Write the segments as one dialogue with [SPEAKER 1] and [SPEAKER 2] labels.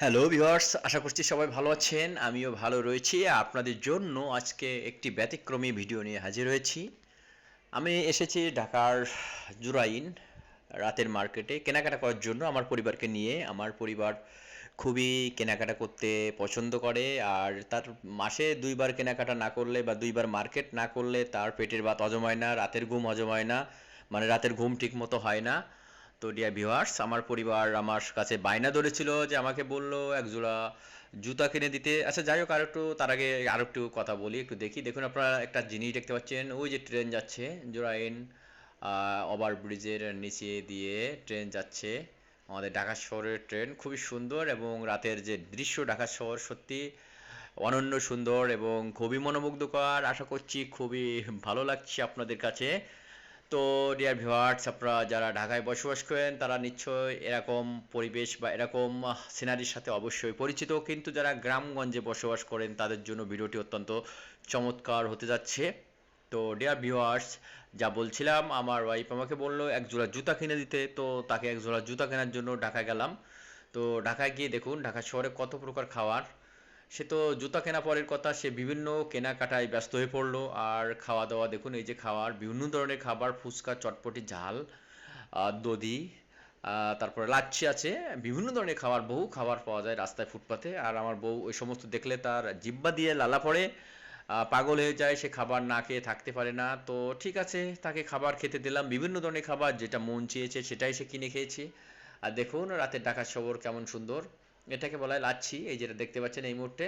[SPEAKER 1] Hello viewers, আশা করছি সবাই ভালো আছেন। আমিও ভালো রয়েছি। আপনাদের জন্য আজকে একটি ব্যতিক্রমী ভিডিও নিয়ে হাজির হয়েছি। আমি এসেছি ঢাকার জুরাইন রাতের মার্কেটে কেনাকাটা করার জন্য আমার পরিবারকে নিয়ে। আমার পরিবার খুবই কেনাকাটা করতে পছন্দ করে, আর তার মাসে ২ বার কেনাকাটা না করলে বা ২ বার মার্কেট না করলে তার পেটের ভাত হজম হয় না, রাতের ঘুম হজম হয় না। মানে রাতের ঘুম ঠিকমতো হয় না। তো ডিয়ার ভিউয়ার্স, আমার পরিবার আমার কাছে বায়না ধরেছিল যে আমাকে বলল একজোড়া জুতা কিনে দিতে। আচ্ছা যাই হোক, আরেকটু তার আগে আরেকটু কথা বলি, একটু দেখি। দেখুন আপনারা একটা জিনিস দেখতে পাচ্ছেন, ওই যে ট্রেন যাচ্ছে জুরাইন ওভারব্রিজের নিচে দিয়ে ট্রেন যাচ্ছে। আমাদের ঢাকা শহরের ট্রেন খুবই সুন্দর, এবং রাতের যে দৃশ্য ঢাকা শহর সত্যি অনন্য সুন্দর এবং খুবই মনোমুগ্ধকর। আশা করছি খুবই ভালো লাগছে আপনাদের কাছে। তো ডিয়ার ভিউয়ার্স, আপনারা যারা ঢাকায় বসবাস করেন তারা নিশ্চয়ই এরকম পরিবেশ বা এরকম সিনারির সাথে অবশ্যই পরিচিত, কিন্তু যারা গ্রামগঞ্জে বসবাস করেন তাদের জন্য ভিডিওটি অত্যন্ত চমৎকার হতে যাচ্ছে। তো ডিয়ার ভিউয়ার্স, যা বলছিলাম, আমার ওয়াইফ আমাকে বললো এক জোড়া জুতা কিনে দিতে, তো তাকে এক জোড়া জুতা কেনার জন্য ঢাকায় গেলাম। তো ঢাকায় গিয়ে দেখুন ঢাকা শহরে কত প্রকার খাবার। সে তো জুতা কেনা পরের কথা, সে বিভিন্ন কেনাকাটায় ব্যস্ত হয়ে পড়লো। আর খাওয়া দাওয়া দেখুন, এই যে খাবার, বিভিন্ন ধরনের খাবার, ফুচকা, চটপটি, ঝাল, দধি, তারপরে লাচ্ছি আছে। বিভিন্ন ধরনের খাবার, বহু খাবার পাওয়া যায় রাস্তায় ফুটপাতে। আর আমার বউ ওই সমস্ত দেখলে তার জিহ্বা দিয়ে লালা পড়ে, পাগল হয়ে যায়, সে খাবার না খেয়ে থাকতে পারে না। তো ঠিক আছে, তাকে খাবার খেতে দিলাম, বিভিন্ন ধরনের খাবার, যেটা মন চেয়েছে সেটাই সে কিনে খেয়েছে। আর দেখুন রাতের ঢাকার শহর কেমন সুন্দর। এটাকে বলা হয় লাচ্ছি, এই যেটা দেখতে পাচ্ছেন এই মুহূর্তে।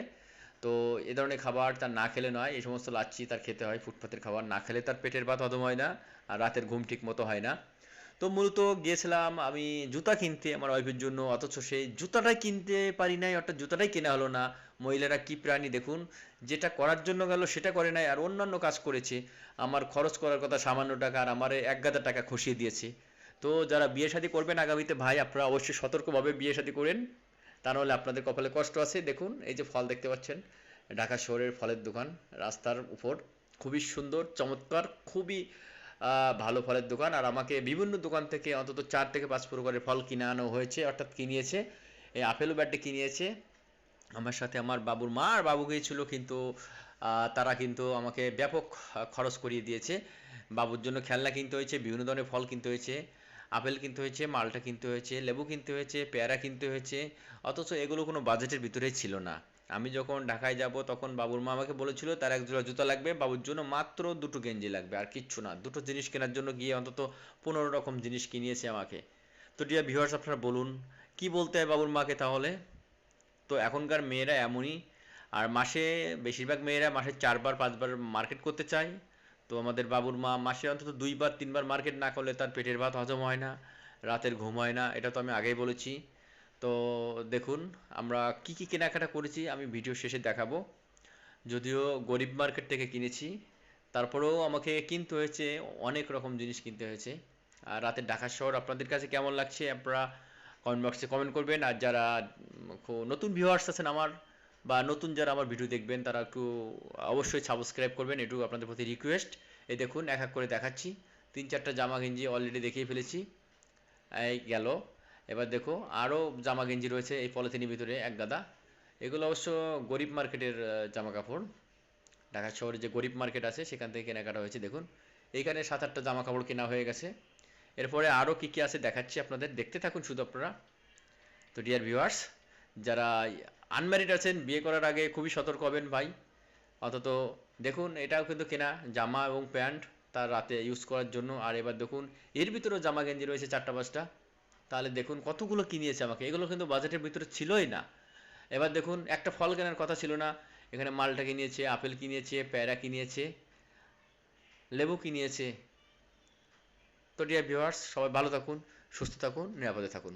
[SPEAKER 1] তো এ ধরনের খাবার তার না খেলে নয়, এই সমস্ত লাচ্ছি তার খেতে হয়। ফুটপাতের খাবার না খেলে তার পেটের ভাত হজম হয় না, আর রাতের ঘুম ঠিক মতো হয় না। তো মূলত গিয়েছিলাম আমি জুতা কিনতে আমার ওয়াইফের জন্য, অথচ সেই জুতাটাই কিনতে পারি নাই, অর্থাৎ জুতাটাই কেনা হলো না। মহিলারা কী প্রাণী দেখুন, যেটা করার জন্য গেল সেটা করে নাই, আর অন্যান্য কাজ করেছে। আমার খরচ করার কথা সামান্য টাকা, আর আমার ১,০০০ টাকা খসিয়ে দিয়েছে। তো যারা বিয়ে শাদী করবেন আগামীতে ভাই, আপনারা অবশ্যই সতর্কভাবে বিয়ে শাদী করেন, তা নাহলে আপনাদের কপালে কষ্ট আছে। দেখুন এই যে ফল দেখতে পাচ্ছেন, ঢাকা শহরের ফলের দোকান রাস্তার উপর, খুবই সুন্দর চমৎকার, খুবই ভালো ফলের দোকান। আর আমাকে বিভিন্ন দোকান থেকে অন্তত ৪ থেকে ৫ প্রকারের ফল কিনে আনা হয়েছে, অর্থাৎ কিনিয়েছে। এই আপেলও ব্যাটে কিনিয়েছে। আমার সাথে আমার বাবুর মা আর বাবু গিয়েছিল, কিন্তু তারা কিন্তু আমাকে ব্যাপক খরচ করিয়ে দিয়েছে। বাবুর জন্য খেলনা কিনতে হয়েছে, বিভিন্ন ধরনের ফল কিনতে হয়েছে, আপেল কিনতে হয়েছে, মালটা কিনতে হয়েছে, লেবু কিনতে হয়েছে, পেয়ারা কিনতে হয়েছে। অথচ এগুলো কোনো বাজেটের ভিতরেই ছিল না। আমি যখন ঢাকায় যাব তখন বাবুর মা আমাকে বলেছিল তার এক জোড়া জুতা লাগবে, বাবুর জন্য মাত্র দুটো গেঞ্জি লাগবে, আর কিচ্ছু না। দুটো জিনিস কেনার জন্য গিয়ে অন্তত ১৫ রকম জিনিস কিনিয়েছে আমাকে। তো ডিয়ার ভিউয়ার্স, আপনারা বলুন কি বলতে হয় বাবুর মাকে তাহলে। তো এখনকার মেয়েরা এমনই। আর মাসে বেশিরভাগ মেয়েরা মাসে ৪ বার ৫ বার মার্কেট করতে চায়। তো আমাদের বাবুর মা মাসে অন্তত ২ বার ৩ বার মার্কেট না করলে তার পেটের ভাত হজম হয় না, রাতের ঘুম হয় না। এটা তো আমি আগেই বলেছি। তো দেখুন আমরা কি কি কেনাকাটা করেছি আমি ভিডিও শেষে দেখাবো। যদিও গরিব মার্কেট থেকে কিনেছি, তারপরেও আমাকে কিনতে হয়েছে, অনেক রকম জিনিস কিনতে হয়েছে। আর রাতের ঢাকা শহর আপনাদের কাছে কেমন লাগছে আপনারা কমেন্ট বক্সে কমেন্ট করবেন। আর যারা নতুন ভিউয়ার্স আছেন আমার, বা নতুন যারা আমার ভিডিও দেখবেন, তারা একটু অবশ্যই সাবস্ক্রাইব করবেন, এটুকু আপনাদের প্রতি রিকোয়েস্ট। এই দেখুন এক এক করে দেখাচ্ছি, ৩-৪টা জামা গেঞ্জি অলরেডি দেখিয়ে ফেলেছি। এই গেল। এবার দেখো আরও জামা গেঞ্জি রয়েছে এই পলিথিনের ভিতরে এক গাদা। এগুলো অবশ্য গরিব মার্কেটের জামা কাপড়। ঢাকা শহরে যে গরিব মার্কেট আছে সেখান থেকে কেনাকাটা হয়েছে। দেখুন এইখানে ৭-৮টা জামা কাপড় কেনা হয়ে গেছে। এরপরে আরও কী কী আছে দেখাচ্ছি আপনাদের, দেখতে থাকুন শুধু আপনারা। তো ডিয়ার ভিউয়ার্স, যারা আনম্যারিড আছেন বিয়ে করার আগে খুবই সতর্ক হবেন ভাই। অন্তত দেখুন এটাও কিন্তু কেনা জামা এবং প্যান্ট তার রাতে ইউজ করার জন্য। আর এবার দেখুন এর ভিতরেও জামা গেঞ্জি রয়েছে ৪টা ৫টা। তাহলে দেখুন কতগুলো কিনিয়েছে আমাকে, এগুলো কিন্তু বাজেটের ভিতরে ছিলই না। এবার দেখুন একটা ফল কেনার কথা ছিল না, এখানে মালটা কিনিয়েছে, আপেল কিনিয়েছে, পেয়ারা কিনিয়েছে, লেবু কিনিয়েছে। তো ডিয়ার ভিউয়ার্স, সবাই ভালো থাকুন, সুস্থ থাকুন, নিরাপদে থাকুন।